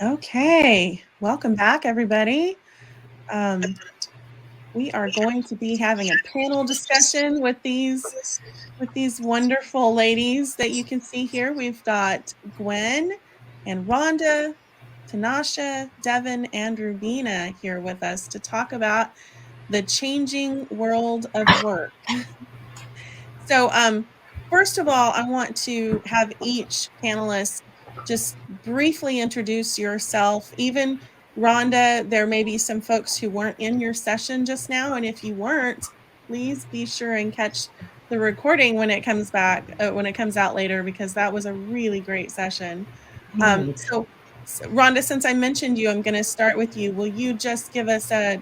Okay, welcome back, everybody. We are going to be having a panel discussion with these wonderful ladies that you can see here. We've got Gwen and Rhonda, Tanacha, Devin, and Rubina here with us to talk about the changing world of work. So, first of all, I want to have each panelist just briefly introduce yourself. Even Rhonda, there may be some folks who weren't in your session just now, and if you weren't, please be sure and catch the recording when it comes back, when it comes out later, because that was a really great session. So, Rhonda, since I mentioned you, I'm going to start with you. Will you just give us a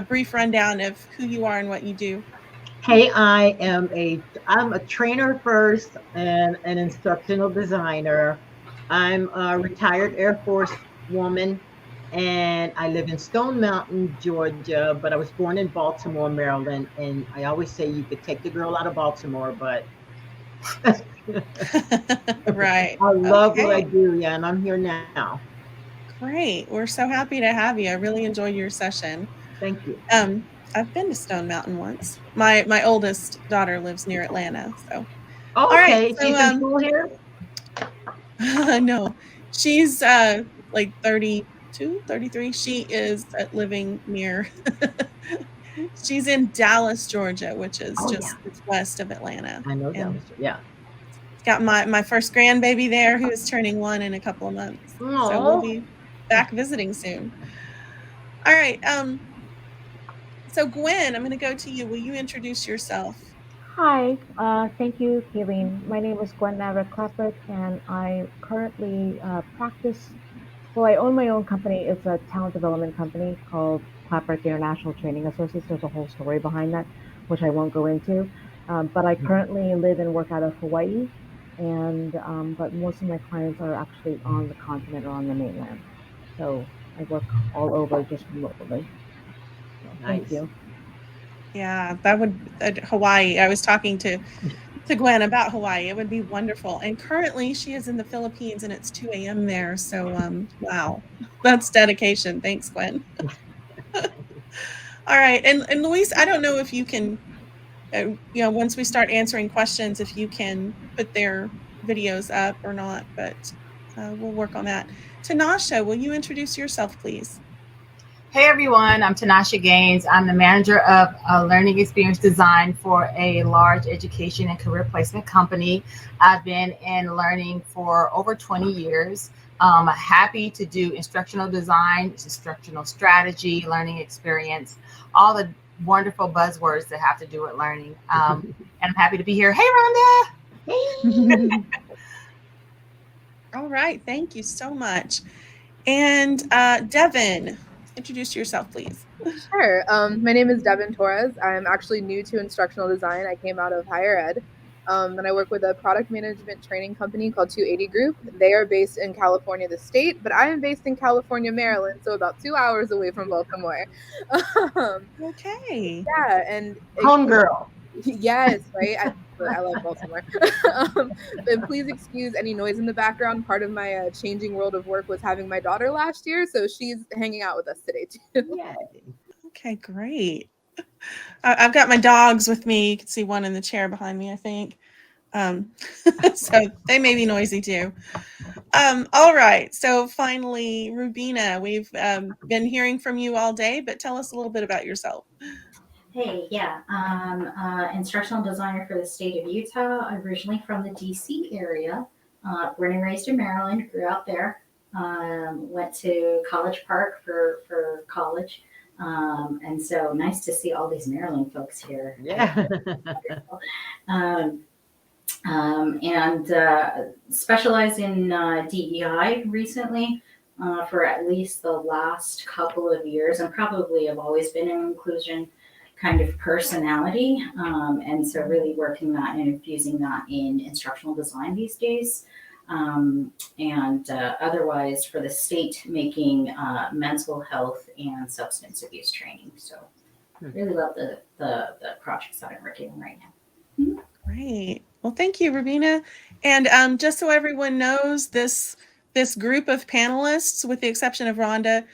brief rundown of who you are and what you do? Hey, I'm a trainer first and an instructional designer. I'm a retired Air Force woman and I live in Stone Mountain, Georgia, but I was born in Baltimore, Maryland. And I always say you could take the girl out of Baltimore, but Right. I love what I Okay. do. Yeah, and I'm here now. Great. We're so happy to have you. I really enjoyed your session. Thank you. I've been to Stone Mountain once. My oldest daughter lives near Atlanta. So, Oh, all right. okay. So, She's in school here? no, she's like 32, 33. She is living near, she's in Dallas, Georgia, which is Oh, yeah. just west of Atlanta. I know that And was, yeah. got my first grandbaby there who is turning 1 in a couple of months. So we'll Oh, be back visiting soon. All right. So Gwen, I'm going to go to you. Will you introduce yourself? Hi, thank you, Kayleen. My name is Gwen Navarrete Klapperich, and I currently practice. Well, I own my own company. It's a talent development company called Klapperich International Training Associates. There's a whole story behind that, which I won't go into. But I currently live and work out of Hawaii, and but most of my clients are actually on the continent or on the mainland. So I work all over just remotely. So thank nice. you. Yeah, that would Hawaii. I was talking to Gwen about Hawaii. It would be wonderful. And currently she is in the Philippines and it's 2 a.m. there. So wow. That's dedication. Thanks, Gwen. All right. And Luis, I don't know if you can once we start answering questions, if you can put their videos up or not, but we'll work on that. Tanasha, will you introduce yourself, please? Hey everyone, I'm Tanacha Gaines. I'm the manager of learning experience design for a large education and career placement company. I've been in learning for over 20 years. Happy to do instructional design, instructional strategy, learning experience, all the wonderful buzzwords that have to do with learning. And I'm happy to be here. Hey, Rhonda. Hey. All right. Thank you so much. And Devin, introduce yourself, please. Sure. My name is Devin Torres. I'm actually new to instructional design. I came out of higher ed. And I work with a product management training company called 280 Group. They are based in California, the state, but I am based in California, Maryland, so about 2 hours away from Baltimore. Okay. Yeah, and Home girl. yes, right. I love Baltimore. But please excuse any noise in the background. Part of my changing world of work was having my daughter last year, so she's hanging out with us today too. Yay. Okay, great. I've got my dogs with me. You can see one in the chair behind me, I think. Um, so they may be noisy too. All right. So finally, Rubina, we've been hearing from you all day, but tell us a little bit about yourself. Hey, yeah, instructional designer for the state of Utah, originally from the DC area, born and raised in Maryland, grew out there, went to College Park for college. And so nice to see all these Maryland folks here. Yeah. Um, and specialized in DEI recently for at least the last couple of years, and probably have always been an inclusion kind of personality. And so really working that and infusing that in instructional design these days. And otherwise for the state making mental health and substance abuse training. So really love the projects that I'm working on right now. Great. Well, thank you, Rubina. And just so everyone knows, this this group of panelists, with the exception of Rhonda,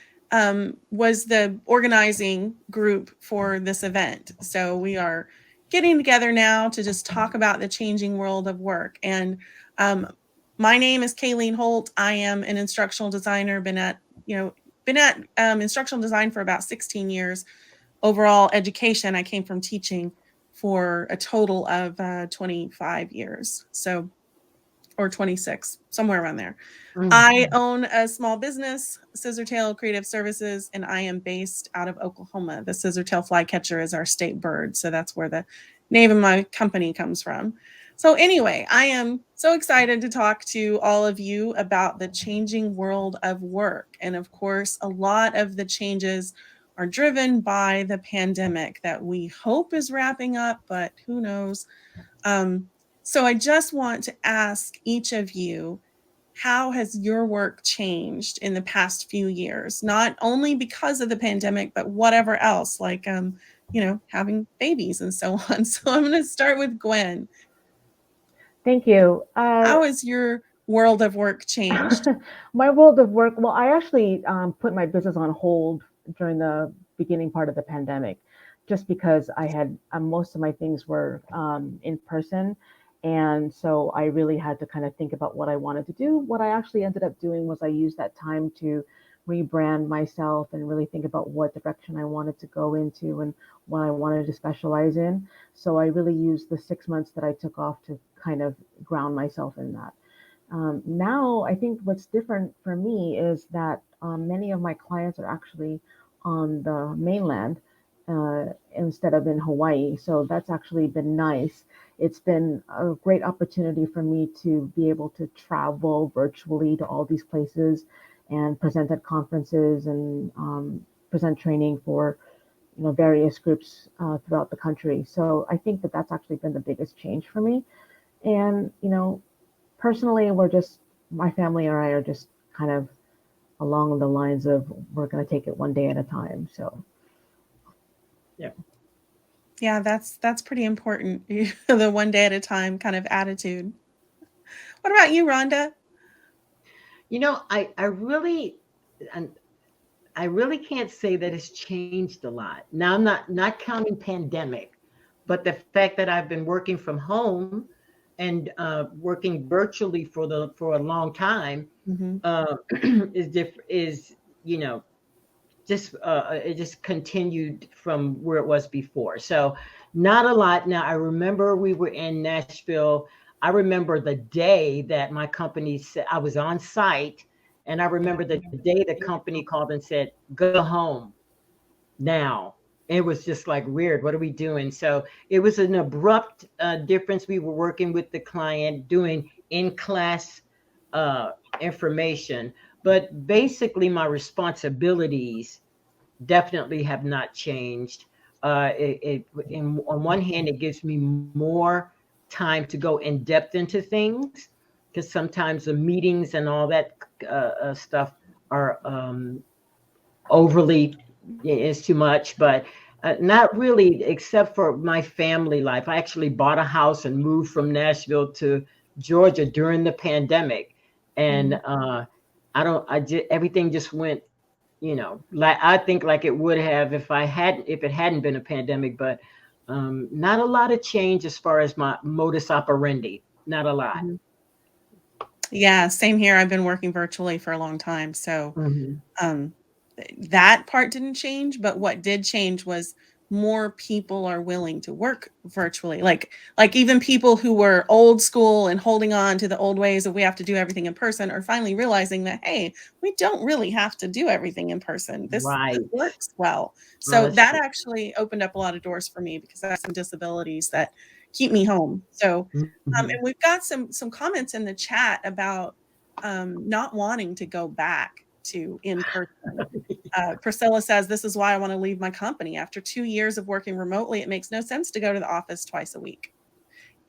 was the organizing group for this event. So we are getting together now to just talk about the changing world of work. And my name is Kayleen Holt. I am an instructional designer, been at instructional design for about 16 years. Overall education, I came from teaching for a total of 25 years. So, or 26, somewhere around there. Mm. I own a small business, Scissortail Creative Services, and I am based out of Oklahoma. The Scissortail flycatcher is our state bird, so that's where the name of my company comes from. So anyway, I am so excited to talk to all of you about the changing world of work. And of course, a lot of the changes are driven by the pandemic that we hope is wrapping up, but who knows? So I just want to ask each of you, how has your work changed in the past few years? Not only because of the pandemic, but whatever else, like, having babies and so on. So I'm going to start with Gwen. Thank you. How has your world of work changed? My world of work, well, I actually put my business on hold during the beginning part of the pandemic, just because I had most of my things were in person. And so I really had to kind of think about what I wanted to do. What I actually ended up doing was I used that time to rebrand myself and really think about what direction I wanted to go into and what I wanted to specialize in. So I really used the 6 months that I took off to kind of ground myself in that. Now, I think what's different for me is that many of my clients are actually on the mainland instead of in Hawaii. So that's actually been nice. It's been a great opportunity for me to be able to travel virtually to all these places and present at conferences and present training for various groups throughout the country. So I think that that's actually been the biggest change for me. And personally, my family and I are just kind of along the lines of we're going to take it one day at a time. So, yeah, that's pretty important. The one day at a time kind of attitude. What about you, Rhonda? I really can't say that it's changed a lot. Now I'm not counting pandemic, but the fact that I've been working from home and working virtually for a long time is different. It just continued from where it was before. So not a lot. Now I remember we were in Nashville. I remember the day that my company said I was on site, and I remember the day the company called and said, "Go home now." It was just like weird. What are we doing? So it was an abrupt difference. We were working with the client, doing in-class information, but basically my responsibilities definitely have not changed. On one hand, it gives me more time to go in depth into things, because sometimes the meetings and all that stuff are overly, is too much, but not really, except for my family life. I actually bought a house and moved from Nashville to Georgia during the pandemic. And everything just went, like I think like it would have if it hadn't been a pandemic, but not a lot of change as far as my modus operandi. Not a lot. Yeah, same here. I've been working virtually for a long time. So that part didn't change, but what did change was more people are willing to work virtually. Like even people who were old school and holding on to the old ways of we have to do everything in person are finally realizing that, hey, we don't really have to do everything in person. This works well. So that actually opened up a lot of doors for me, because I have some disabilities that keep me home. So and we've got some comments in the chat about not wanting to go back to in person. Priscilla says, this is why I want to leave my company. After 2 years of working remotely, it makes no sense to go to the office twice a week.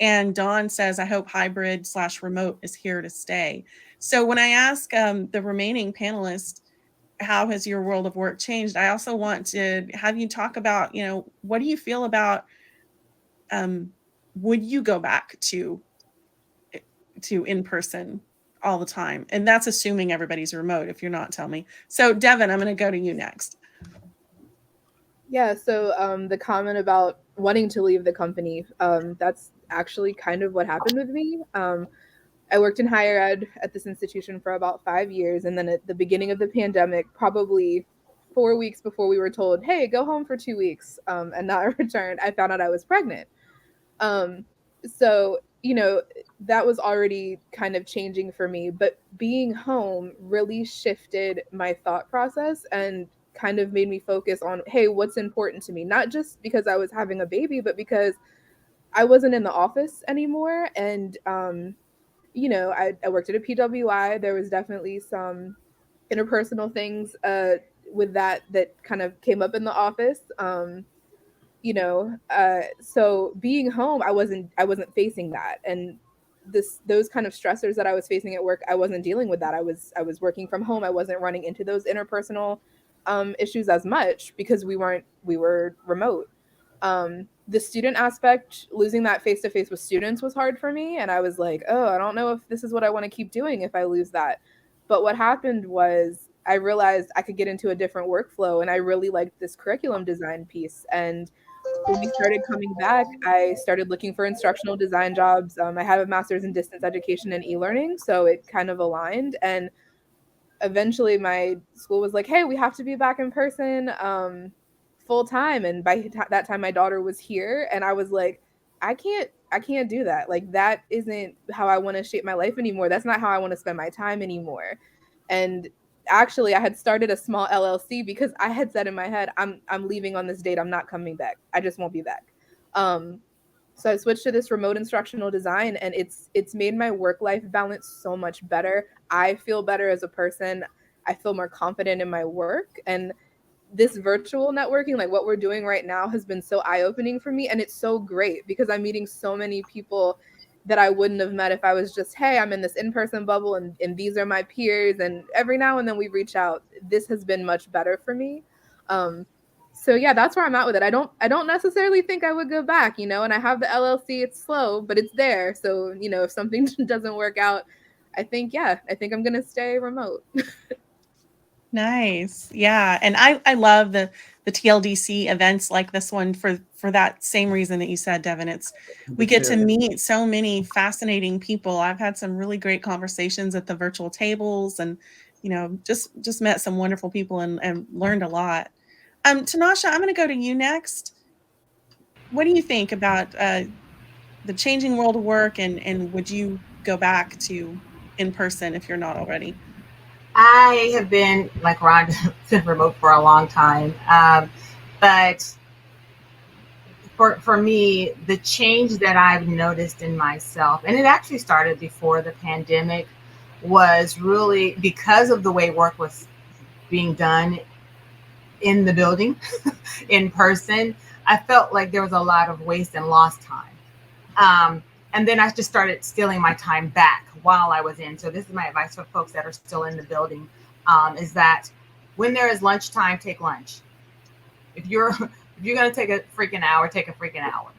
And Dawn says, I hope hybrid/remote is here to stay. So when I ask the remaining panelists, how has your world of work changed? I also want to have you talk about, what do you feel about, would you go back to in-person all the time. And that's assuming everybody's remote. If you're not, tell me. So Devin, I'm going to go to you next. Yeah, so the comment about wanting to leave the company, that's actually kind of what happened with me. I worked in higher ed at this institution for about 5 years, and then at the beginning of the pandemic, probably 4 weeks before we were told, "Hey, go home for 2 weeks and not return," I found out I was pregnant. So that was already kind of changing for me, but being home really shifted my thought process and kind of made me focus on, hey, what's important to me? Not just because I was having a baby, but because I wasn't in the office anymore. And I worked at a PWI. There was definitely some interpersonal things with that kind of came up in the office. So being home, I wasn't facing that, and those kind of stressors that I was facing at work, I wasn't dealing with that. I was working from home. I wasn't running into those interpersonal issues as much because we were remote. The student aspect, losing that face to face with students was hard for me, and I was like, oh, I don't know if this is what I want to keep doing if I lose that. But what happened was I realized I could get into a different workflow, and I really liked this curriculum design piece. And when we started coming back, I started looking for instructional design jobs. I have a master's in distance education and e-learning, so it kind of aligned. And eventually my school was like, hey, we have to be back in person full time. And by that time, my daughter was here, and I was like, I can't do that. Like, that isn't how I want to shape my life anymore. That's not how I want to spend my time anymore. And actually, I had started a small LLC because I had said in my head, I'm leaving on this date. I'm not coming back. I just won't be back. So I switched to this remote instructional design, and it's made my work-life balance so much better. I feel better as a person. I feel more confident in my work. And this virtual networking, like what we're doing right now, has been so eye-opening for me. And it's so great because I'm meeting so many people that I wouldn't have met if I was just, hey, I'm in this in-person bubble and these are my peers. And every now and then we reach out. This has been much better for me. So yeah, that's where I'm at with it. I don't necessarily think I would go back, and I have the LLC. It's slow, but it's there. So, if something doesn't work out, I think I'm going to stay remote. Nice. Yeah. And I love the TLDC events like this one for that same reason that you said, Devin. We get to meet so many fascinating people. I've had some really great conversations at the virtual tables, and, just met some wonderful people and learned a lot. Tanacha, I'm going to go to you next. What do you think about the changing world of work, and would you go back to in person if you're not already? I have been, like Rhonda, been remote for a long time. But for me, the change that I've noticed in myself, and it actually started before the pandemic, was really because of the way work was being done in the building, in person. I felt like there was a lot of waste and lost time. And then I just started stealing my time back while I was in. So this is my advice for folks that are still in the building, is that when there is lunchtime, take lunch. If you're going to take a freaking hour, take a freaking hour.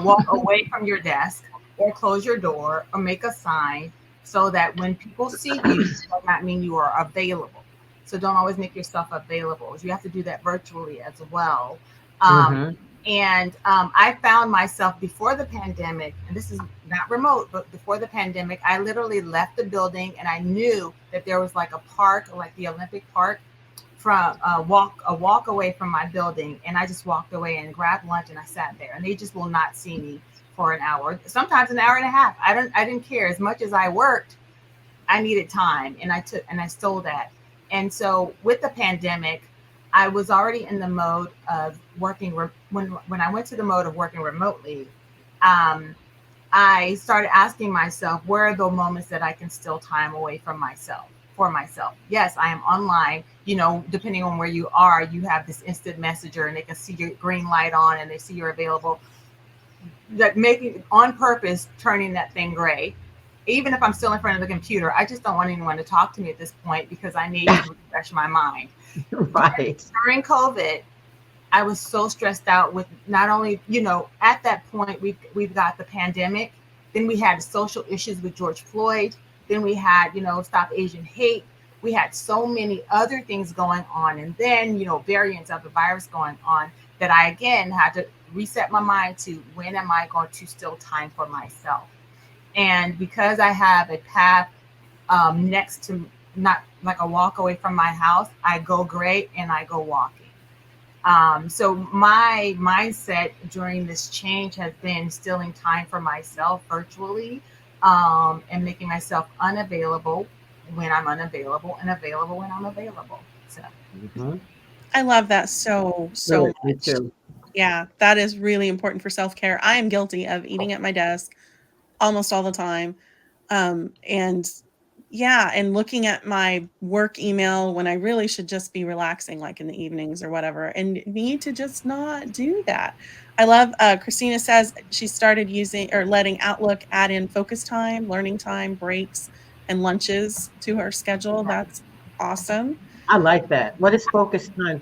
Walk away from your desk or close your door or make a sign so that when people see you, it does not mean you are available. So don't always make yourself available. You have to do that virtually as well. And I found myself before the pandemic, and this is not remote, but before the pandemic, I literally left the building, and I knew that there was like a park, like the Olympic Park, from a walk away from my building. And I just walked away and grabbed lunch, and I sat there, and they just will not see me for an hour, sometimes an hour and a half. I didn't care. As much as I worked, I needed time, and I stole that. And so with the pandemic, I was already in the mode of working. When I went to the mode of working remotely, I started asking myself, where are the moments that I can steal time away from myself, for myself? Yes, I am online. Depending on where you are, you have this instant messenger, and they can see your green light on, and they see you're available. That making on purpose, turning that thing gray. Even if I'm still in front of the computer, I just don't want anyone to talk to me at this point because I need to refresh my mind. Right. During COVID, I was so stressed out with not only, at that point, we've got the pandemic, then we had social issues with George Floyd, Then we had, Stop Asian Hate. We had so many other things going on. And then, variants of the virus going on that I, again, had to reset my mind to when am I going to steal time for myself? And because I have a path next to, not like a walk away from my house, I go great and I go walking. So my mindset during this change has been stealing time for myself virtually, and making myself unavailable when I'm unavailable and available when I'm available. So I love that so Really, me much. too. Yeah, that is really important for self-care. I am guilty of eating at my desk almost all the time. And looking at my work email when I really should just be relaxing, like in the evenings or whatever, and need to just not do that. I love, Christina says she started using or letting Outlook add in focus time, learning time, breaks, and lunches to her schedule. That's awesome. I like that. What is focus time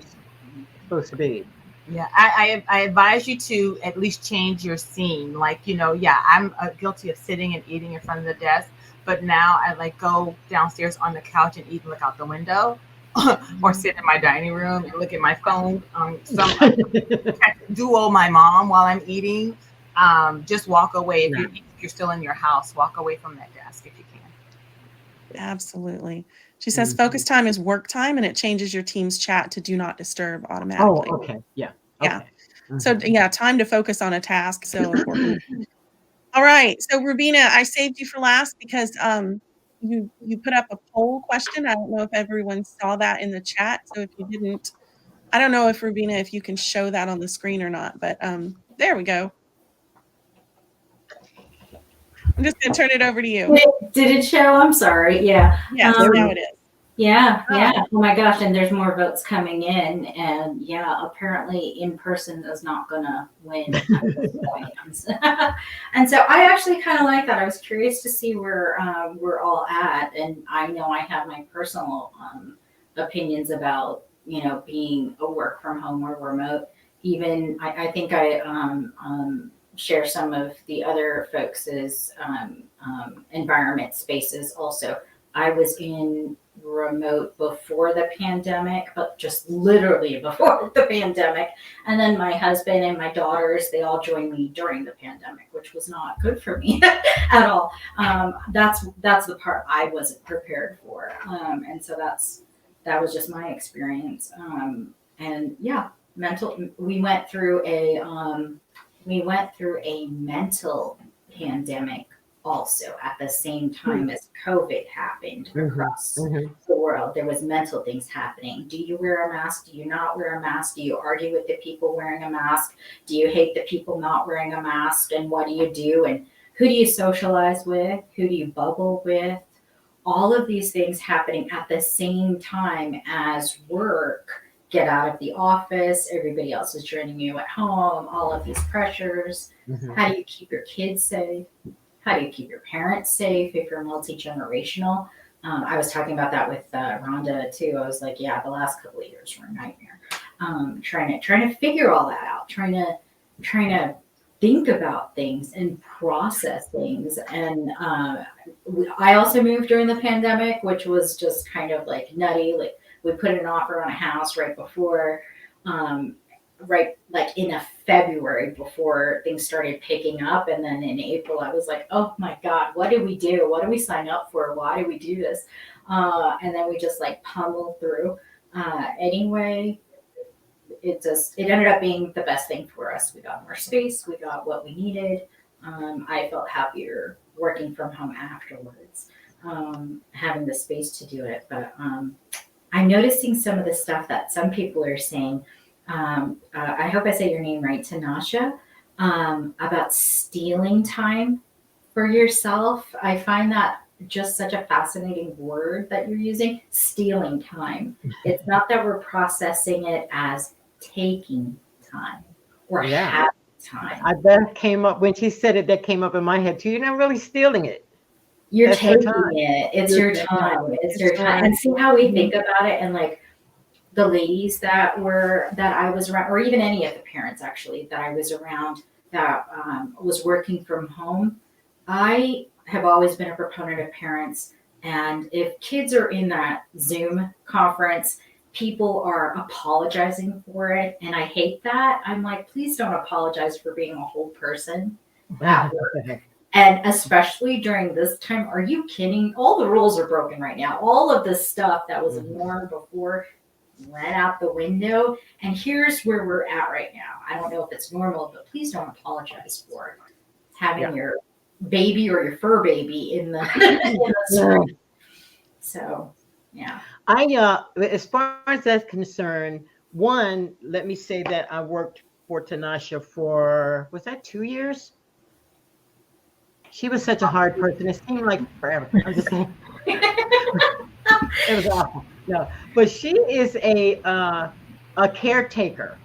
supposed to be? yeah, I advise you to at least change your scene. Like, I'm guilty of sitting and eating in front of the desk, but now I like go downstairs on the couch and eat and look out the window, or sit in my dining room and look at my phone. Duo my mom while I'm eating. Just walk away if you're still in your house. Walk away from that desk if you can. Absolutely. She says focus time is work time, and it changes your team's chat to do not disturb automatically. Oh, okay. Yeah. Yeah. Okay. So time to focus on a task, so important. All right. So Rubina, I saved you for last because you put up a poll question. I don't know if everyone saw that in the chat. So if you didn't, I don't know if Rubina, if you can show that on the screen or not, but there we go. I'm just gonna turn it over to you. Did it show? I'm sorry. Yeah. Yes, now it is. Yeah. Oh my gosh. And there's more votes coming in. And apparently in person is not going to win at this point. And so I actually kind of like that. I was curious to see where we're all at. And I know I have my personal opinions about, being a work from home or remote. Even I think I share some of the other folks' environment spaces also. I was in remote before the pandemic, but just literally before the pandemic. And then my husband and my daughters, they all joined me during the pandemic, which was not good for me at all. That's the part I wasn't prepared for. And so that was just my experience. And we went through a mental pandemic also at the same time as COVID happened across the world. There was mental things happening. Do you wear a mask? Do you not wear a mask? Do you argue with the people wearing a mask? Do you hate the people not wearing a mask? And what do you do? And who do you socialize with? Who do you bubble with? All of these things happening at the same time as work. Get out of the office. Everybody else is joining you at home. All of these pressures. How do you keep your kids safe? How do you keep your parents safe if you're multi-generational? I was talking about that with Rhonda too. I was like, the last couple of years were a nightmare. Trying to figure all that out, trying to think about things and process things. And I also moved during the pandemic, which was just kind of like nutty. Like we put an offer on a house right before, like in a February before things started picking up. And then in April, I was like, oh my God, what did we do? What did we sign up for? Why did we do this? And then we just like pummeled through. Anyway, it ended up being the best thing for us. We got more space. We got what we needed. I felt happier working from home afterwards, having the space to do it. But I'm noticing some of the stuff that some people are saying. I hope I say your name right, Tanacha, about stealing time for yourself. I find that just such a fascinating word that you're using, stealing time. It's not that we're processing it as taking time or having time. That came up when she said it, that came up in my head too. You're not really stealing it. You're taking it. It's your time. It's your time. And see how we think about it. And like, the ladies that I was around, or even any of the parents actually that I was around that was working from home, I have always been a proponent of parents And if kids are in that Zoom conference, people are apologizing for it. And I hate that. I'm like, please don't apologize for being a whole person at work. And especially during this time, are you kidding? All the rules are broken right now. All of the stuff that was a norm before went out the window. And here's where we're at right now. I don't know if it's normal, but please don't apologize for having your baby or your fur baby in the, in the screen. So, yeah. As far as that's concerned, one, let me say that I worked for Tanacha for, was that 2 years? She was such a hard person. It seemed like forever. I'm just saying. It was awful. No, but she is a caretaker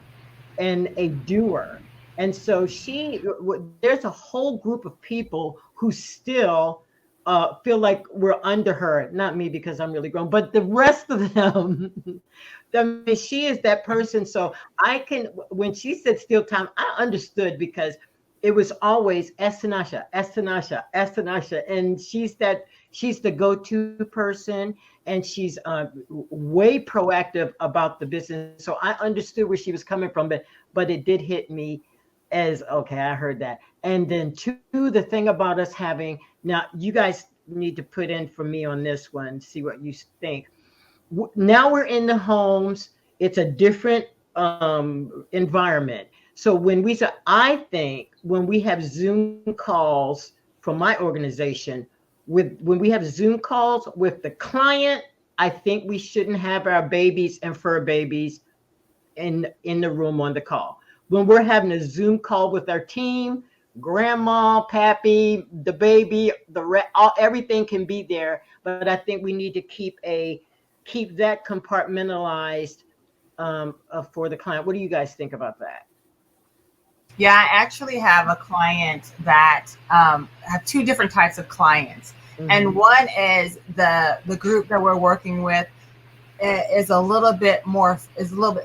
and a doer. And so there's a whole group of people who still feel like we're under her. Not me, because I'm really grown, but the rest of them. I mean, she is that person. So when she said steal time, I understood, because it was always Tanacha, Tanacha. And she's the go-to person, and she's way proactive about the business. So I understood where she was coming from, but it did hit me as, okay, I heard that. And then two, the thing about us having, now you guys need to put in for me on this one, see what you think. Now we're in the homes. It's a different environment. So I think when we have Zoom calls from my organization, when we have Zoom calls with the client, I think we shouldn't have our babies and fur babies in the room on the call. When we're having a Zoom call with our team, grandma, pappy, the baby, everything can be there. But I think we need to keep that compartmentalized for the client. What do you guys think about that? Yeah, I actually have a client that have two different types of clients. And one is the group that we're working with is a little bit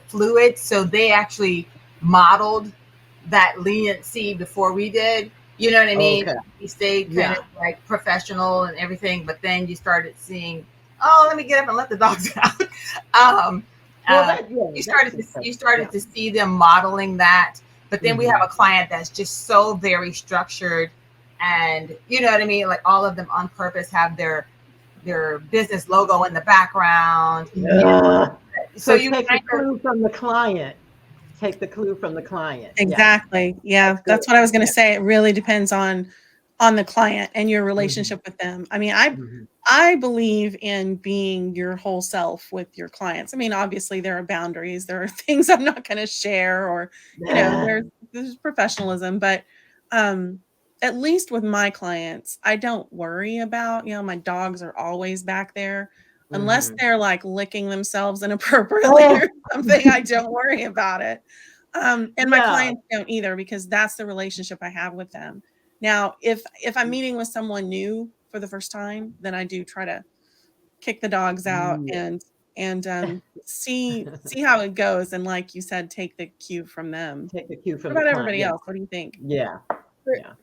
fluid. So they actually modeled that leniency before we did. You know what I mean? Okay. We stayed kind of like professional and everything, but then you started seeing, oh, let me get up and let the dogs out. You started to see them modeling that. But then we have a client that's just so very structured, and you know what I mean? Like all of them on purpose have their business logo in the background. Yeah. So you take the clue from the client. Take the clue from the client. Exactly. Yeah. That's what I was going to say. It really depends on the client and your relationship with them. I mean, I believe in being your whole self with your clients. I mean, obviously there are boundaries. There are things I'm not going to share, or, you know, there's professionalism, but, at least with my clients, I don't worry about, you know, my dogs are always back there unless they're like licking themselves inappropriately or something. I don't worry about it. And my clients don't either, because that's the relationship I have with them. Now, if I'm meeting with someone new for the first time, then I do try to kick the dogs out and see how it goes. And like you said, take the cue from them. Take the cue from what about everybody else? What do you think?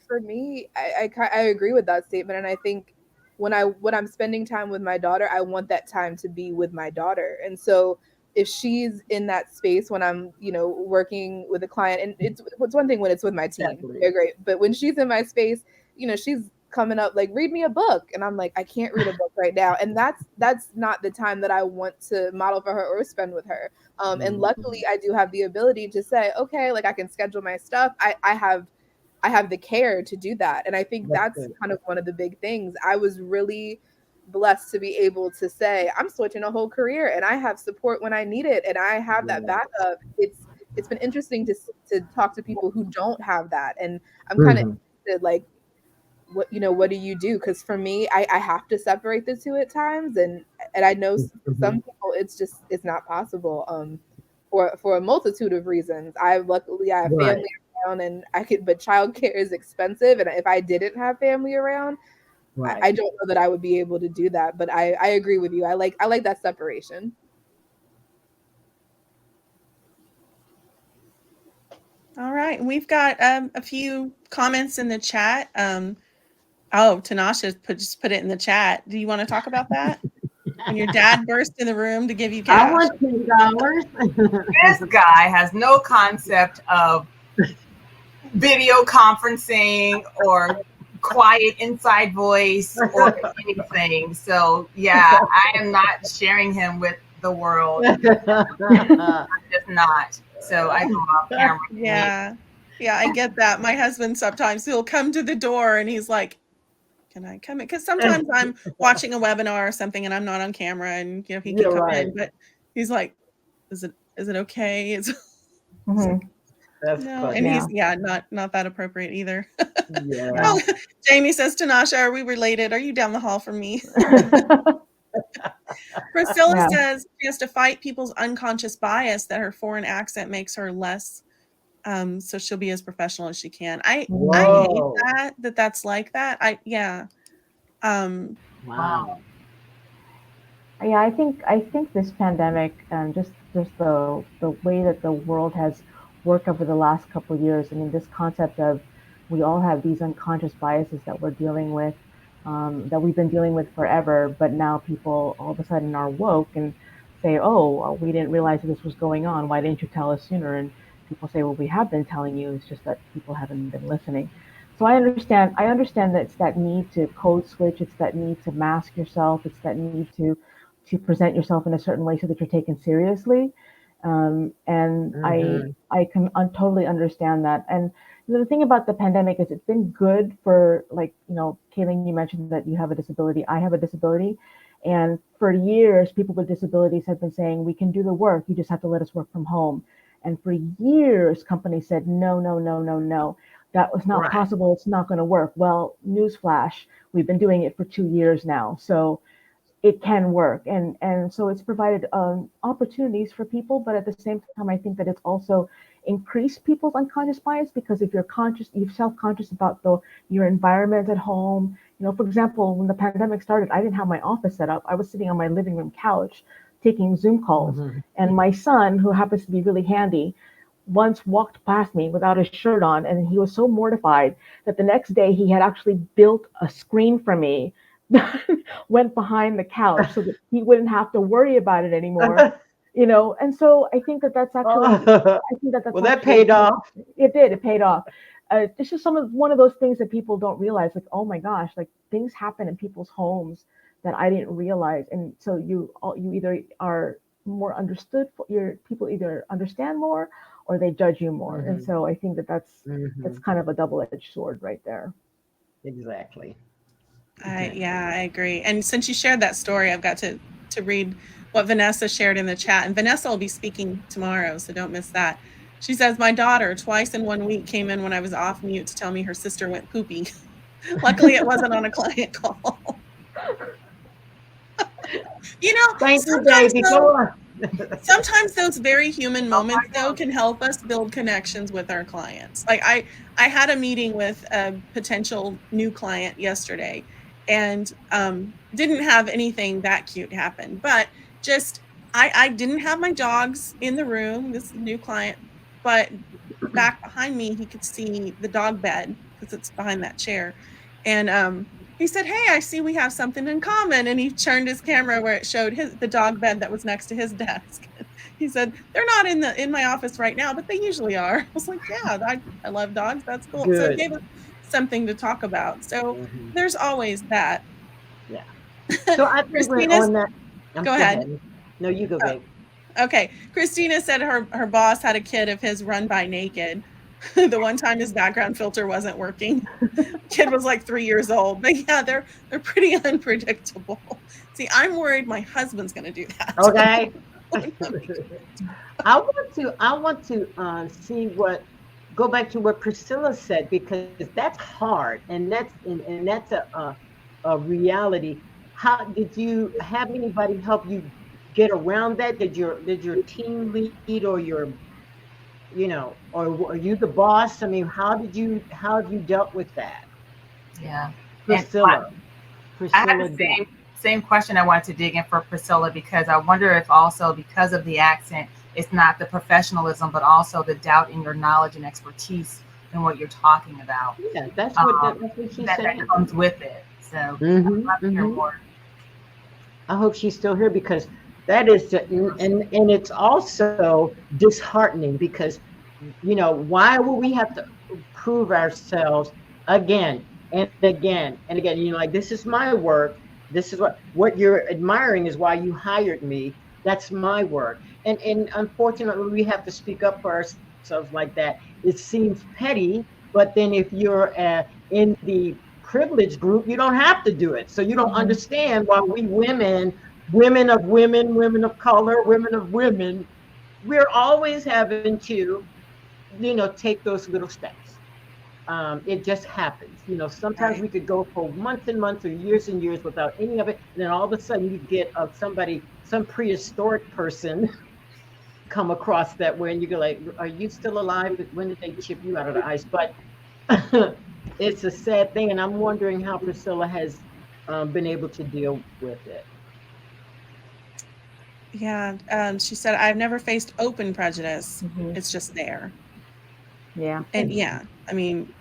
For me, I agree with that statement, and I think when I'm spending time with my daughter, I want that time to be with my daughter. And so if she's in that space when I'm, you know, working with a client, and it's one thing when it's with my team, they're great, but when she's in my space, you know, she's coming up like, read me a book, and I'm like, I can't read a book right now, and that's not the time that I want to model for her or spend with her. And luckily I do have the ability to say, okay, like I can schedule my stuff. I have the care to do that. And I think that's kind of one of the big things. I was really blessed to be able to say, I'm switching a whole career and I have support when I need it. And I have that backup. It's been interesting to talk to people who don't have that. And I'm kind of interested, like, what do you do? Because for me, I have to separate the two at times. And I know some people, it's not possible. For a multitude of reasons. I have family around, and but childcare is expensive, and if I didn't have family around, I don't know that I would be able to do that. But I agree with you. I like that separation. All right, we've got a few comments in the chat. Oh, Tanacha just put it in the chat. Do you want to talk about that? When your dad burst in the room to give you cash? I want $10. This guy has no concept of video conferencing or quiet inside voice or anything. So yeah, I am not sharing him with the world. I'm just not. So I go off camera. Yeah. Yeah, I get that. My husband sometimes he'll come to the door and he's like, can I come in? Because sometimes I'm watching a webinar or something and I'm not on camera and he can You're come right. in, but he's like, is it okay? It's That's no, funny. and he's not that appropriate either. Yeah. Oh, Jamie says, Tanacha, are we related? Are you down the hall from me? Priscilla says she has to fight people's unconscious bias that her foreign accent makes her less, so she'll be as professional as she can. I hate that's like that. Wow. Yeah, I think this pandemic and just the way that the world has worked over the last couple of years. I mean, this concept of we all have these unconscious biases that we're dealing with, that we've been dealing with forever, but now people all of a sudden are woke and say, "Oh, we didn't realize that this was going on. Why didn't you tell us sooner?" And people say, "Well, we have been telling you. It's just that people haven't been listening." So I understand that it's that need to code switch. It's that need to mask yourself. It's that need to present yourself in a certain way so that you're taken seriously. I can totally understand that. And the thing about the pandemic is it's been good for, like, Kayleen, you mentioned that you have a disability. I have a disability. And for years, people with disabilities have been saying, we can do the work. You just have to let us work from home. And for years, companies said, no, no, no, no, no. That was not possible. It's not going to work. Well, newsflash, we've been doing it for 2 years now. So it can work. And so it's provided opportunities for people. But at the same time, I think that it's also increased people's unconscious bias, because if you're self-conscious about your environment at home, for example, when the pandemic started, I didn't have my office set up. I was sitting on my living room couch taking Zoom calls. And my son, who happens to be really handy, once walked past me without his shirt on, and he was so mortified that the next day he had actually built a screen for me that went behind the couch so that he wouldn't have to worry about it anymore. And so I think that's actually, well, that paid off. It did. It paid off. It's just one of those things that people don't realize, like, oh my gosh, like things happen in people's homes that I didn't realize. And so you either are more understood, people either understand more or they judge you more. And so I think that's kind of a double-edged sword right there. Exactly. I agree. And since you shared that story, I've got to read what Vanessa shared in the chat. And Vanessa will be speaking tomorrow, so don't miss that. She says, my daughter twice in 1 week came in when I was off mute to tell me her sister went poopy. Luckily, it wasn't on a client call. Sometimes those very human moments, though, can help us build connections with our clients. Like I had a meeting with a potential new client yesterday, and didn't have anything that cute happen, but just I didn't have my dogs in the room, this new client, but back behind me he could see the dog bed because it's behind that chair. And he said, hey, I see we have something in common. And he turned his camera where it showed the dog bed that was next to his desk. He said, they're not in my office right now, but they usually are. I was like, yeah, I love dogs. That's cool. Good. So it gave us something to talk about. So there's always that. Yeah. So I think we're on that. Go ahead. No, you go, babe. Okay. Christina said her boss had a kid of his run by naked. The one time his background filter wasn't working. Kid was like 3 years old. But yeah, they're pretty unpredictable. See, I'm worried my husband's going to do that. Okay. I want to go back to what Priscilla said, because that's hard, and that's a reality. How did you have anybody help you get around that? Did your team lead, or or are you the boss? I mean, how have you dealt with that? Yeah, Priscilla. I have the same question I wanted to dig in for Priscilla, because I wonder if also because of the accent, it's not the professionalism, but also the doubt in your knowledge and expertise and what you're talking about. Yeah, that's what she That said. comes with it. So Mm-hmm, I'd love to hear mm-hmm. more. I hope she's still here because that is, and it's also disheartening because, why would we have to prove ourselves again and again and again? Like, this is my work. This is what you're admiring is why you hired me. That's my work. And unfortunately, we have to speak up for ourselves like that. It seems petty, but then if you're in the privileged group, you don't have to do it. So you don't understand why we women of women, women of color, women of women, we're always having to, take those little steps. It just happens. Sometimes Right. we could go for months and months or years and years without any of it. And then all of a sudden you get some prehistoric person come across that way and you go like, are you still alive? When did they chip you out of the ice? But it's a sad thing. And I'm wondering how Priscilla has been able to deal with it. Yeah. She said, I've never faced open prejudice. It's just there. Yeah. And yeah, I mean,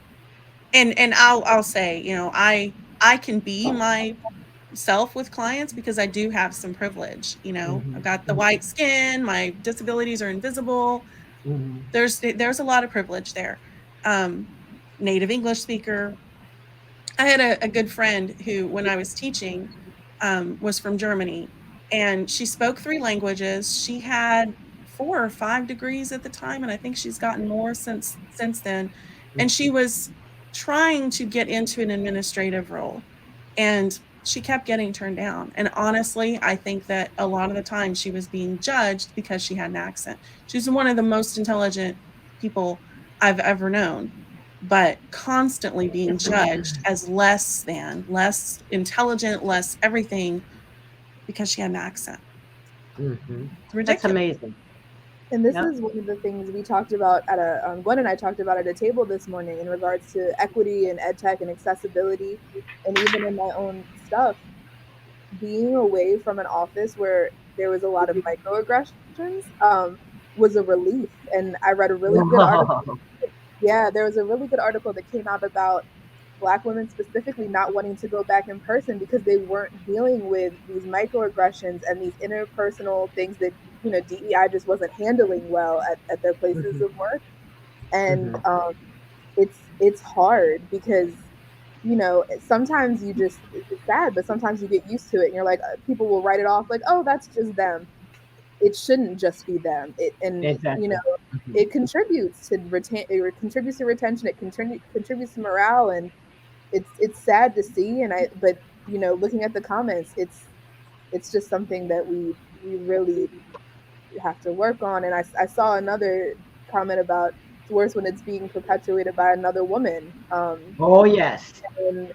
and I'll say, I can be myself with clients because I do have some privilege. I've got the white skin, my disabilities are invisible. Mm-hmm. There's a lot of privilege there. Native English speaker. I had a good friend who, when I was teaching, was from Germany, and she spoke 3 languages. She had 4 or 5 degrees at the time, and I think she's gotten more since then. And she was trying to get into an administrative role, and she kept getting turned down. And honestly, I think that a lot of the time she was being judged because she had an accent. She's one of the most intelligent people I've ever known, but constantly being judged as less than, less intelligent, less everything because she had an accent. Mm-hmm. It's That's ridiculous. amazing. And this Yep. is one of the things we talked about at Gwen and I talked about at a table this morning in regards to equity and ed tech and accessibility, and even in my own stuff, being away from an office where there was a lot of microaggressions was a relief. And I read a really good article. Wow. Yeah, there was a really good article that came out about Black women specifically not wanting to go back in person because they weren't dealing with these microaggressions and these interpersonal things that DEI just wasn't handling well at their places of work. And it's hard because sometimes it's sad, but sometimes you get used to it and you're like, people will write it off like, oh, that's just them. It shouldn't just be them. Exactly. It contributes to retention. It contributes to morale, and it's sad to see. But looking at the comments, it's just something that we really have to work on. And I saw another comment about it's worse when it's being perpetuated by another woman. Oh yes. And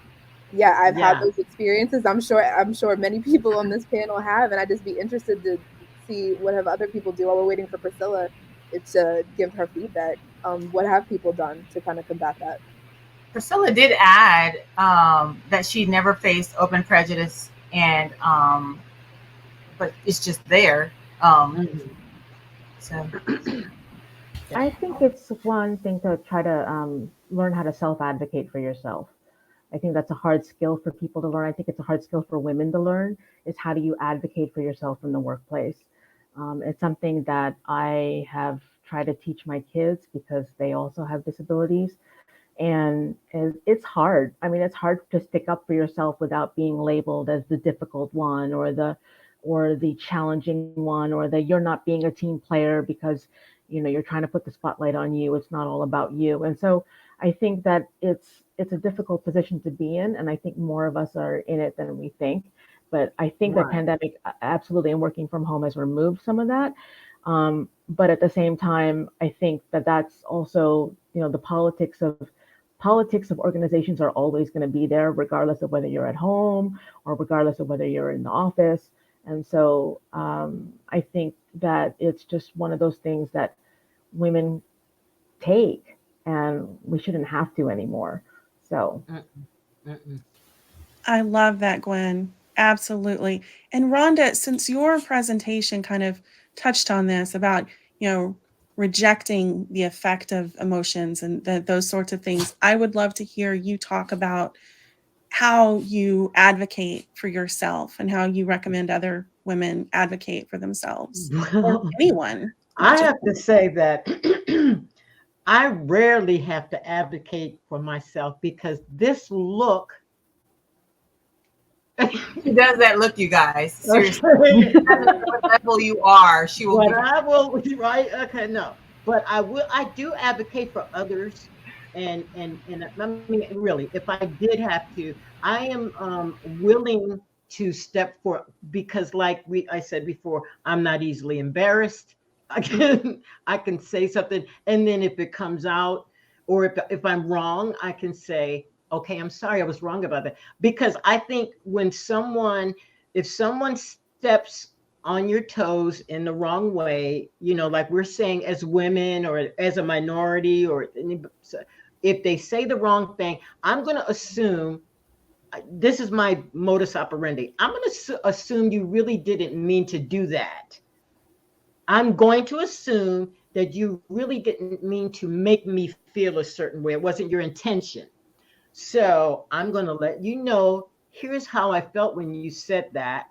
yeah, I've had Yeah. those experiences. I'm sure many people on this panel have, and I'd just be interested to see what have other people do while we're waiting for Priscilla to give her feedback. What have people done to kind of combat that? Priscilla did add that she never faced open prejudice, and but it's just there. So I think it's one thing to try to learn how to self-advocate for yourself. I think that's a hard skill for people to learn. I think it's a hard skill for women to learn is how do you advocate for yourself in the workplace. It's something that I have tried to teach my kids because they also have disabilities. And it's hard. I mean, it's hard to stick up for yourself without being labeled as the difficult one or the challenging one or the you're not being a team player because you're trying to put the spotlight on you. It's not all about you. And so I think that it's a difficult position to be in, and I think more of us are in it than we think. But I think the Right. pandemic absolutely, and working from home has removed some of that. But at the same time, I think that that's also the politics of organizations are always going to be there, regardless of whether you're at home or regardless of whether you're in the office. And so I think that it's just one of those things that women take, and we shouldn't have to anymore. So I love that, Gwen. Absolutely. And Rhonda, since your presentation kind of touched on this about, rejecting the effect of emotions and those sorts of things. I would love to hear you talk about how you advocate for yourself and how you recommend other women advocate for themselves, or anyone. I have to say that I rarely have to advocate for myself, because this look. She does that look, you guys. Seriously. What level you are, she will. But I will, right? Okay, no. But I do advocate for others. And I mean, really, if I did have to, I am willing to step forward, because like I said before, I'm not easily embarrassed. I can say something, and then if it comes out, or if I'm wrong, I can say, okay, I'm sorry, I was wrong about that. Because I think if someone steps on your toes in the wrong way, like we're saying, as women or as a minority, or if they say the wrong thing, I'm going to assume, this is my modus operandi, I'm going to assume you really didn't mean to do that. I'm going to assume that you really didn't mean to make me feel a certain way. It wasn't your intention. So I'm going to let you know, here's how I felt when you said that.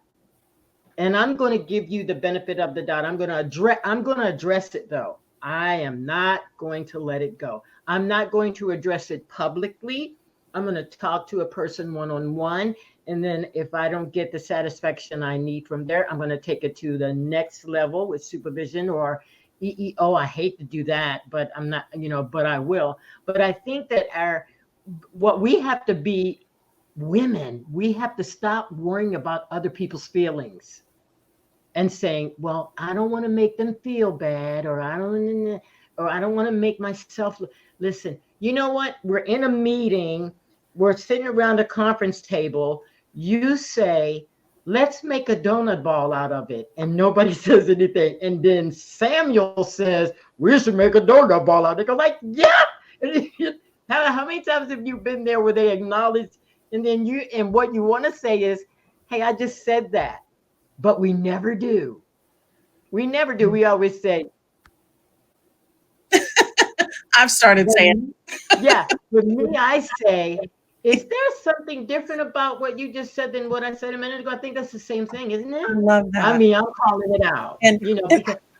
And I'm going to give you the benefit of the doubt. I'm going to address it, though. I am not going to let it go. I'm not going to address it publicly. I'm going to talk to a person one-on-one. And then if I don't get the satisfaction I need from there, I'm going to take it to the next level with supervision or EEO. I hate to do that, but I'm not, but I will. But I think that what we have to be, women, we have to stop worrying about other people's feelings and saying, well, I don't want to make them feel bad, or I don't want to make myself. Listen, you know what? We're in a meeting. We're sitting around a conference table. You say, let's make a donut ball out of it. And nobody says anything. And then Samuel says, we should make a donut ball out of it. Go like, yeah. How many times have you been there where they acknowledge, and then what you want to say is, hey, I just said that. But we never do. We never do. We always say, I've started saying. Yeah. With me, I say, is there something different about what you just said than what I said a minute ago? I think that's the same thing, isn't it? I love that. I mean, I'm calling it out. And,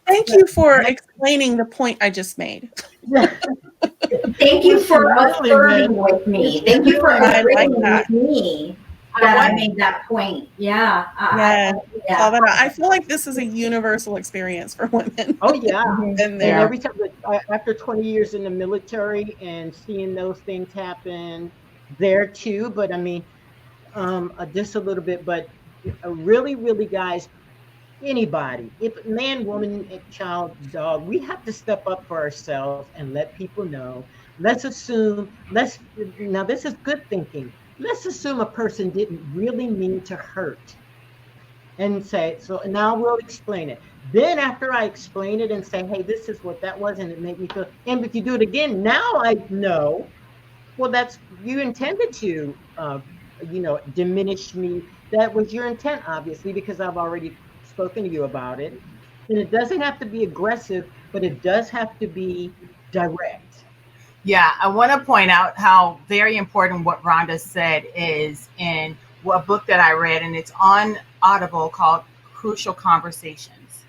thank you for explaining the point I just made. Thank you for affirming with me. Thank you for agreeing with me that I made that point. Yeah. I feel like this is a universal experience for women. Oh, yeah. And every time, after 20 years in the military and seeing those things happen there too, but I mean, just a little bit, but really, really, guys, anybody, if man, woman, child, dog, we have to step up for ourselves and let people know. Now this is good thinking. Let's assume a person didn't really mean to hurt, and say, so now we'll explain it. Then after I explain it and say, hey, this is what that was, and it made me feel, and if you do it again, now I know, well, you intended to, diminish me. That was your intent, obviously, because I've already spoken to you about it. And it doesn't have to be aggressive, but it does have to be direct. Yeah, I want to point out how very important what Rhonda said is in a book that I read, and it's on Audible, called Crucial Conversations.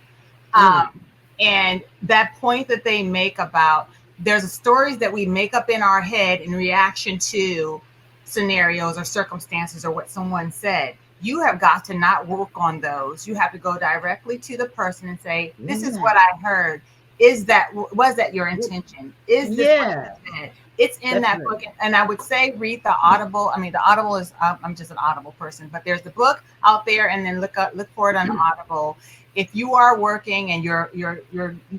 And that point that they make about there's stories that we make up in our head in reaction to scenarios or circumstances or what someone said. You have got to not work on those. You have to go directly to the person and say, this is what I heard. Was that your intention? Is this what you said? It's in that book. And I would say, read the Audible. I mean, the Audible is, I'm just an Audible person, but there's the book out there, and then look for it on Audible. If you are working and you're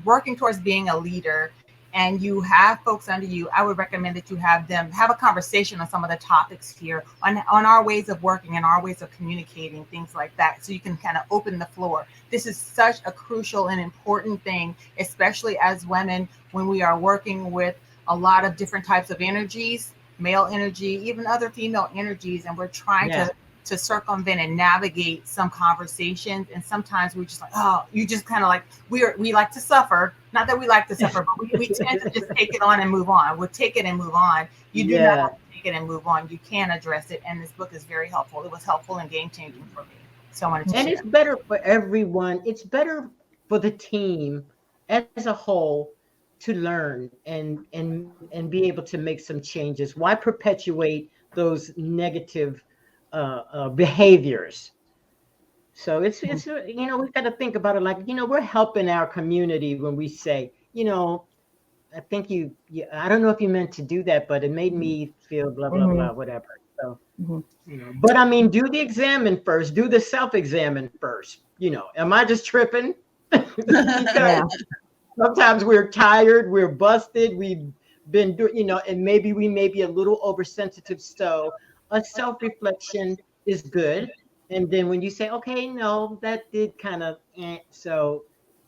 working towards being a leader, and you have folks under you, I would recommend that you have them have a conversation on some of the topics here on our ways of working and our ways of communicating, things like that. So you can kind of open the floor. This is such a crucial and important thing, especially as women, when we are working with a lot of different types of energies, male energy, even other female energies. And we're trying to to circumvent and navigate some conversations. And sometimes we're just like, oh, you just kind of like, we like to suffer. Not that we like to suffer, but we tend to just take it on and move on. We'll take it and move on. You do not have to take it and move on. You can address it. And this book is very helpful. It was helpful and game-changing for me. So I wanted to share. It's better for everyone. It's better for the team as a whole to learn and be able to make some changes. Why perpetuate those negative behaviors? So it's you know, we've got to think about it like, you know, we're helping our community when we say, you know, I think I don't know if you meant to do that, but it made me feel blah blah blah whatever. So you know, but I mean, do the examine first, do the self-examine first. You know, am I just tripping? Because sometimes we're tired, we're busted, we've been doing, you know, and maybe we may be a little oversensitive. So a self-reflection is good. And then when you say, okay, no, that did kind of, so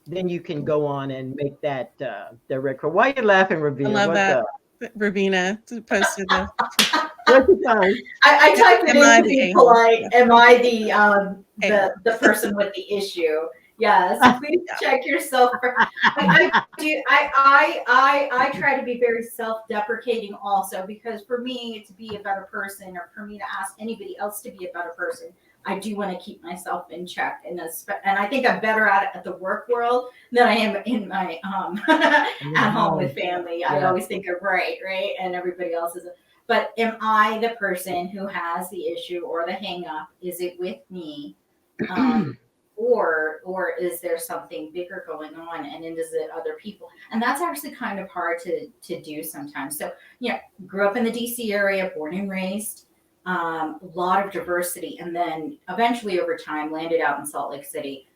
then you can go on and make that the record. Why are you laughing, Ravina? I love that. Ravina posted the. I typed it in to be polite. Am I the person with the issue? Yes, please check yourself. I try to be very self-deprecating also, because for me to be a better person, or for me to ask anybody else to be a better person, I do want to keep myself in check. And I think I'm better at it at the work world than I am in my at home with family. I always think I'm right, and everybody else is. But am I the person who has the issue or the hang up? Is it with me? Or is there something bigger going on, and is it other people? And that's actually kind of hard to do sometimes. So, you know, grew up in the DC area, born and raised, a lot of diversity, and then eventually over time landed out in Salt Lake City.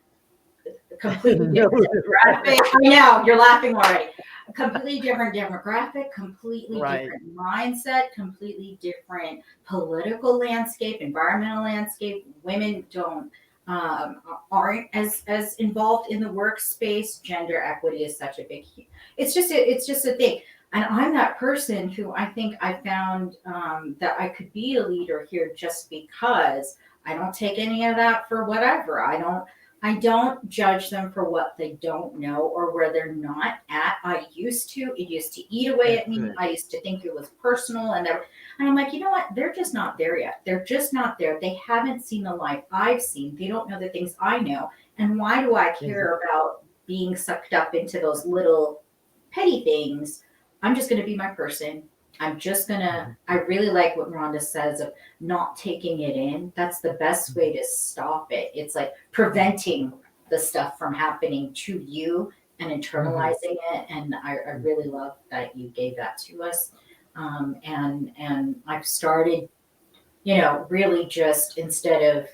Completely different demographic. I know, you're laughing already. A completely different demographic, completely different mindset, completely different political landscape, environmental landscape. Women aren't as involved in the workspace. Gender equity is such a big, it's just a thing. And I'm that person who I think I found that I could be a leader here just because I don't take any of that for whatever. I don't judge them for what they don't know or where they're not at. It used to eat away at me. I used to think it was personal, and I'm like, you know what? They're just not there yet. They're just not there. They haven't seen the life I've seen. They don't know the things I know. And why do I care about being sucked up into those little petty things? I'm just going to be my person. I really like what Rhonda says of not taking it in. That's the best way to stop it. It's like preventing the stuff from happening to you and internalizing it. And I really love that you gave that to us. And I've started, you know, really just instead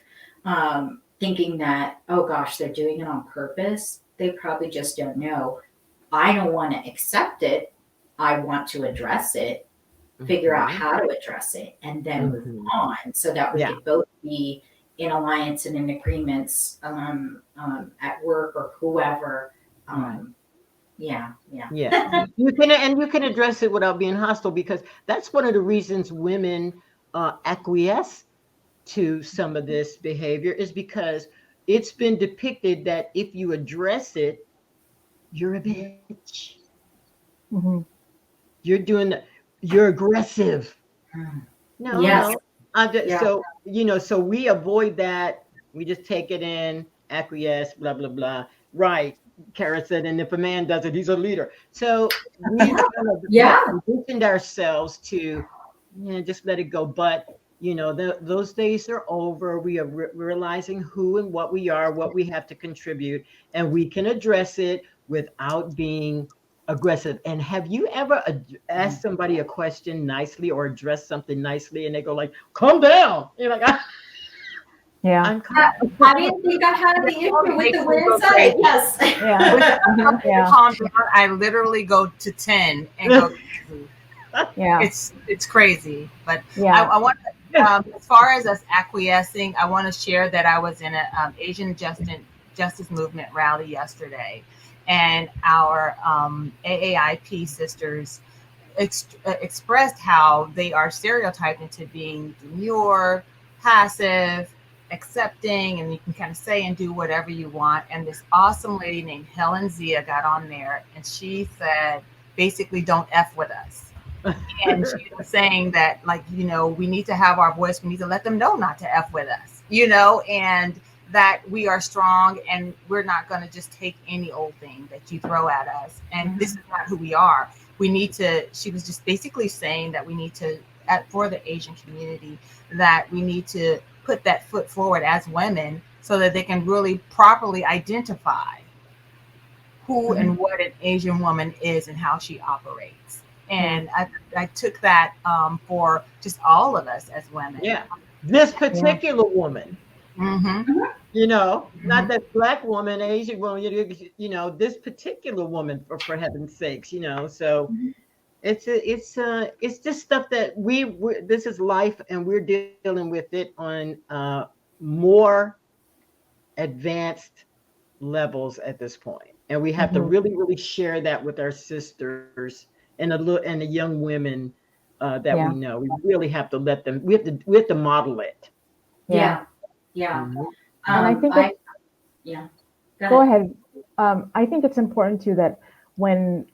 of thinking that, oh gosh, they're doing it on purpose. They probably just don't know. I don't want to accept it. I want to address it, figure out how to address it, and then move on so that we can both be in alliance and in agreements at work or whoever. You can address it without being hostile, because that's one of the reasons women acquiesce to some of this behavior, is because it's been depicted that if you address it, you're a bitch. You're aggressive. No. So, you know, so we avoid that. We just take it in, acquiesce, blah, blah, blah. Right. Kara said, and if a man does it, he's a leader. So we conditioned ourselves to, just let it go. But, you know, those days are over. We are realizing who and what we are, what we have to contribute, and we can address it without being aggressive. And have you ever asked somebody a question nicely or addressed something nicely, and they go like, calm down? You're like, I didn't think I had the issue with the wind side. Yes. Calm down. I literally go to 10 and go. It's crazy. But I want to, as far as us acquiescing, I want to share that I was in an Asian Justice Movement rally yesterday. And our AAIP sisters expressed how they are stereotyped into being demure, passive, accepting, and you can kind of say and do whatever you want. And this awesome lady named Helen Zia got on there, and she said, basically, don't F with us. And she was saying that, like, we need to have our voice. We need to let them know not to F with us, and that we are strong and we're not going to just take any old thing that you throw at us. And this is not who we are. We need to, she was just basically saying that we need to, for the Asian community, that we need to put that foot forward as women so that they can really properly identify who and what an Asian woman is and how she operates. And I took that for just all of us as women. Yeah. This particular woman, not that Black woman, Asian woman, this particular woman, for heaven's sakes, so it's just stuff that this is life, and we're dealing with it on more advanced levels at this point. And we have to really, really share that with our sisters and the young women that we know. We really have to let them. We have to model it. Yeah. And I think Go ahead. I think it's important too that when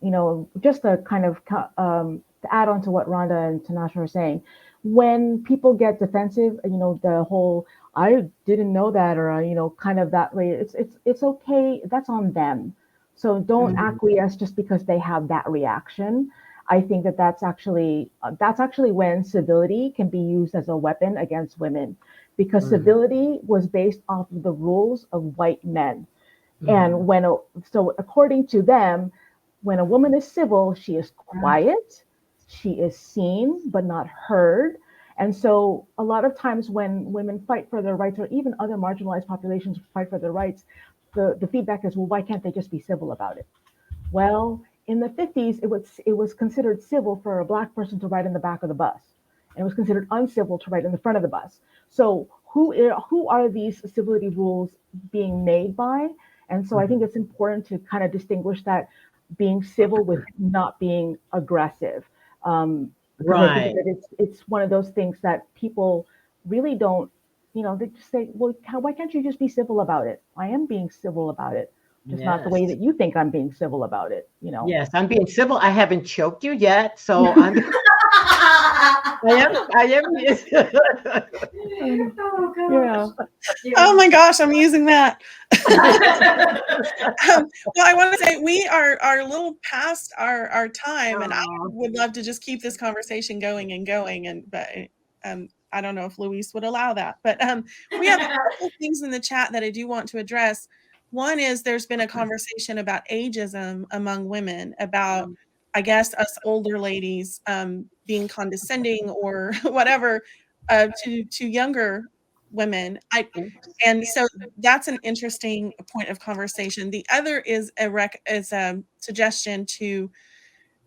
just to kind of to add on to what Rhonda and Tanacha are saying, when people get defensive, the whole "I didn't know that" or kind of that way, it's okay. That's on them. So don't acquiesce just because they have that reaction. I think that's actually when civility can be used as a weapon against women, because civility was based off of the rules of white men. And so according to them, when a woman is civil, she is quiet, she is seen but not heard. And so a lot of times when women fight for their rights, or even other marginalized populations fight for their rights, the feedback is, well, why can't they just be civil about it? Well, in the 50s, it was considered civil for a Black person to ride in the back of the bus. And it was considered uncivil to ride in the front of the bus. So who are these civility rules being made by? And so I think it's important to kind of distinguish that being civil with not being aggressive. I think that it's one of those things that people really don't, they just say, well, why can't you just be civil about it? I am being civil about it. Just not the way that you think I'm being civil about it, Yes, I'm being civil. I haven't choked you yet, so I'm. I am. Oh gosh. Oh my gosh, I'm using that. Well, I want to say we are a little past our time, and I would love to just keep this conversation going and going. But I don't know if Luis would allow that. But we have a couple things in the chat that I do want to address. One is there's been a conversation about ageism among women, about, I guess, us older ladies being condescending or whatever to younger women. And so that's an interesting point of conversation. The other is a suggestion to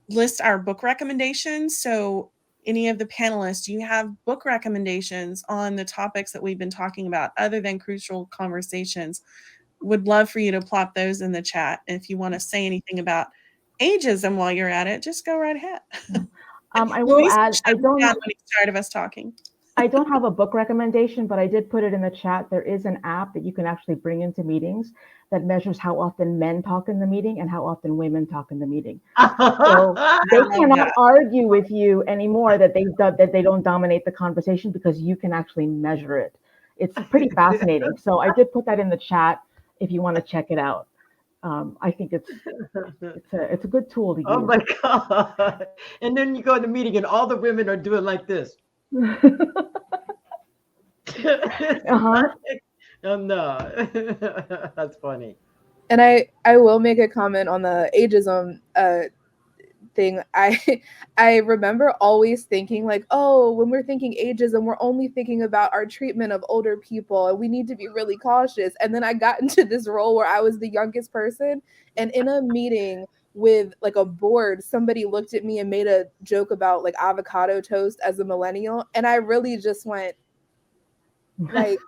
list our book recommendations. So any of the panelists, do you have book recommendations on the topics that we've been talking about other than crucial conversations? Would love for you to plop those in the chat. If you want to say anything about ageism while you're at it, just go right ahead. I will add, I don't when he's tired of us talking. I don't have a book recommendation, but I did put it in the chat. There is an app that you can actually bring into meetings that measures how often men talk in the meeting and how often women talk in the meeting. So they cannot argue with you anymore that they don't dominate the conversation, because you can actually measure it. It's pretty fascinating. So I did put that in the chat if you want to check it out. I think it's a good tool to use. Oh my God. And then you go to the meeting and all the women are doing like this. Oh no. That's funny. And I will make a comment on the ageism thing. I remember always thinking like, oh, when we're thinking ageism, we're only thinking about our treatment of older people and we need to be really cautious. And then I got into this role where I was the youngest person, and in a meeting with like a board, somebody looked at me and made a joke about like avocado toast as a millennial, and I really just went like,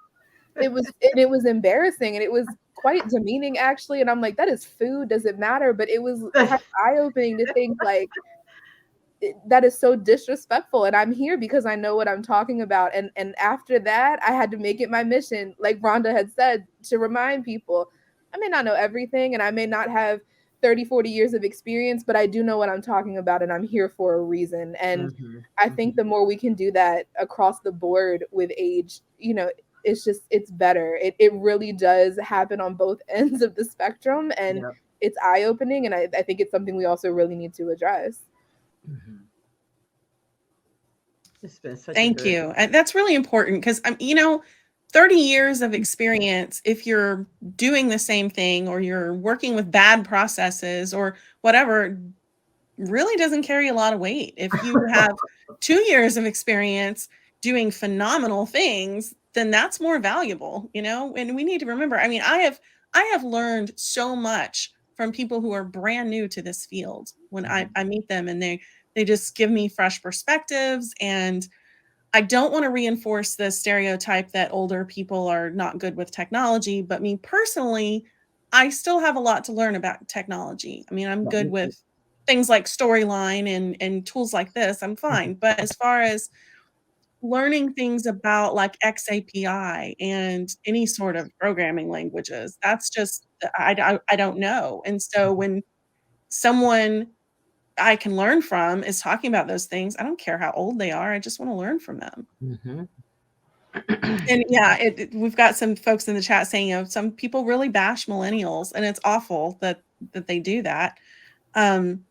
it was embarrassing, and it was quite demeaning actually. And I'm like, that is food, does it matter? But it was kind of eye-opening to think like, that is so disrespectful. And I'm here because I know what I'm talking about. And after that, I had to make it my mission, like Rhonda had said, to remind people, I may not know everything and I may not have 30, 40 years of experience, but I do know what I'm talking about and I'm here for a reason. And I think the more we can do that across the board with age, you know, it's better. It really does happen on both ends of the spectrum, and it's eye-opening. And I think it's something we also really need to address. It's been such Thank you. And that's really important because, you know, 30 years of experience, if you're doing the same thing or you're working with bad processes or whatever, really doesn't carry a lot of weight. If you have 2 years of experience doing phenomenal things, then that's more valuable, you know? And we need to remember, I mean, I have learned so much from people who are brand new to this field when I meet them, and they just give me fresh perspectives. And I don't want to reinforce the stereotype that older people are not good with technology, but me personally, I still have a lot to learn about technology. I mean, I'm good with things like Storyline and tools like this. I'm fine. But as far as learning things about like XAPI and any sort of programming languages, that's just, I don't know. And so when someone I can learn from is talking about those things, I don't care how old they are. I just want to learn from them. And yeah, we've got some folks in the chat saying, you know, some people really bash millennials, and it's awful that they do that. And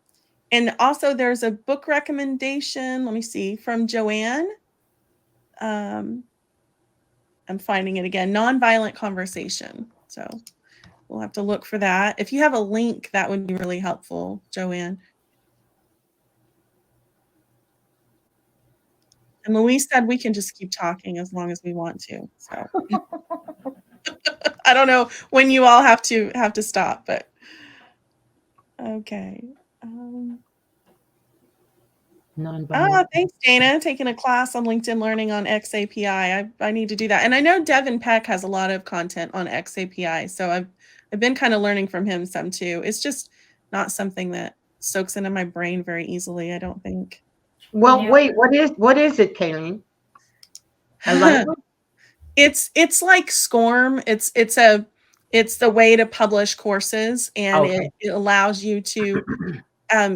also there's a book recommendation, let me see, from Joanne. I'm finding it again, Nonviolent Conversation. So we'll have to look for that. If you have a link, that would be really helpful, Joanne. And Louise said we can just keep talking as long as we want to. So I don't know when you all have to stop, but okay. Thanks, Dana. Taking a class on LinkedIn Learning on XAPI. I need to do that. And I know Devin Peck has a lot of content on XAPI, so I've been kind of learning from him some too. It's just not something that soaks into my brain very easily, I don't think. Well, wait, what is it, Kayleen? It's like SCORM. It's the way to publish courses, and it allows you to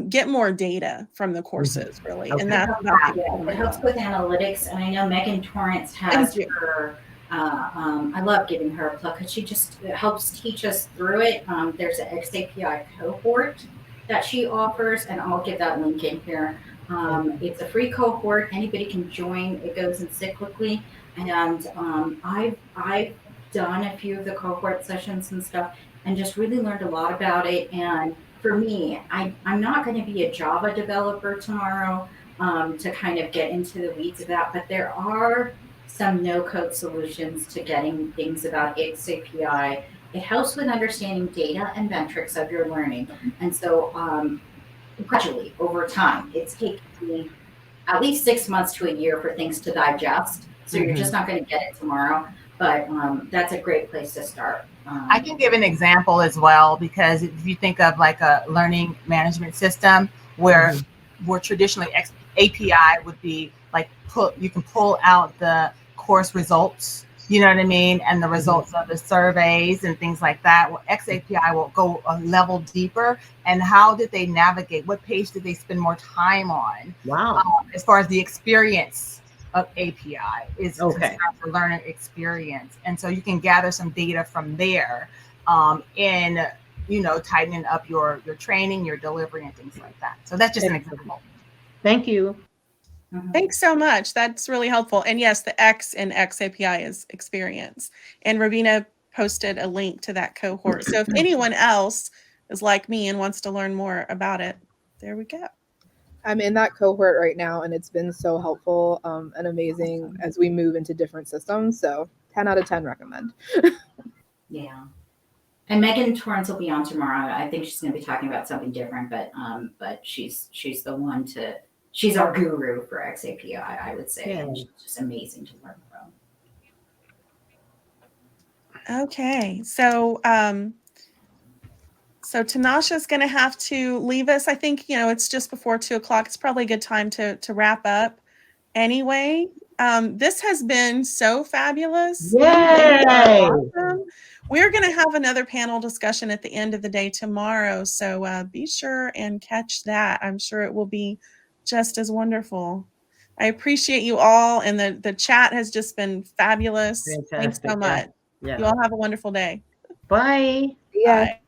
get more data from the courses, really. And that's it helps with analytics. And I know Megan Torrance has her, I love giving her a plug because she just helps teach us through it. There's an XAPI cohort that she offers, and I'll give that link in here. It's a free cohort. Anybody can join. It goes encyclically. And I've done a few of the cohort sessions and stuff and just really learned a lot about it. And for me, I'm not going to be a Java developer tomorrow to kind of get into the weeds of that, but there are some no-code solutions to getting things about XAPI. It helps with understanding data and metrics of your learning. And so gradually, over time, it's taken me at least 6 months to a year for things to digest. So you're just not going to get it tomorrow, but that's a great place to start. I can give an example as well, because if you think of like a learning management system where traditionally API would be like you can pull out the course results, you know what I mean, and the results of the surveys and things like that. Well, XAPI will go a level deeper. And how did they navigate? What page did they spend more time on? Wow. As far as the experience of API is concerned for learner experience. And so you can gather some data from there in, you know, tightening up your training, your delivery, and things like that. So that's just an example. Thank you. Thanks so much. That's really helpful. And yes, the X in XAPI is experience. And Ravina posted a link to that cohort. So if anyone else is like me and wants to learn more about it, there we go. I'm in that cohort right now, and it's been so helpful and amazing as we move into different systems. So 10 out of 10 recommend. Yeah. And Megan Torrance will be on tomorrow. I think she's going to be talking about something different, but she's the one she's our guru for XAPI, I would say. And she's just amazing to learn from. Okay. So So Tanasha's going to have to leave us. I think, it's just before 2:00. It's probably a good time to wrap up. Anyway, this has been so fabulous. Yay! Awesome. We're going to have another panel discussion at the end of the day tomorrow. So be sure and catch that. I'm sure it will be just as wonderful. I appreciate you all. And the chat has just been fabulous. Fantastic. Thanks so much. Yeah. You all have a wonderful day. Bye. Yeah. Bye.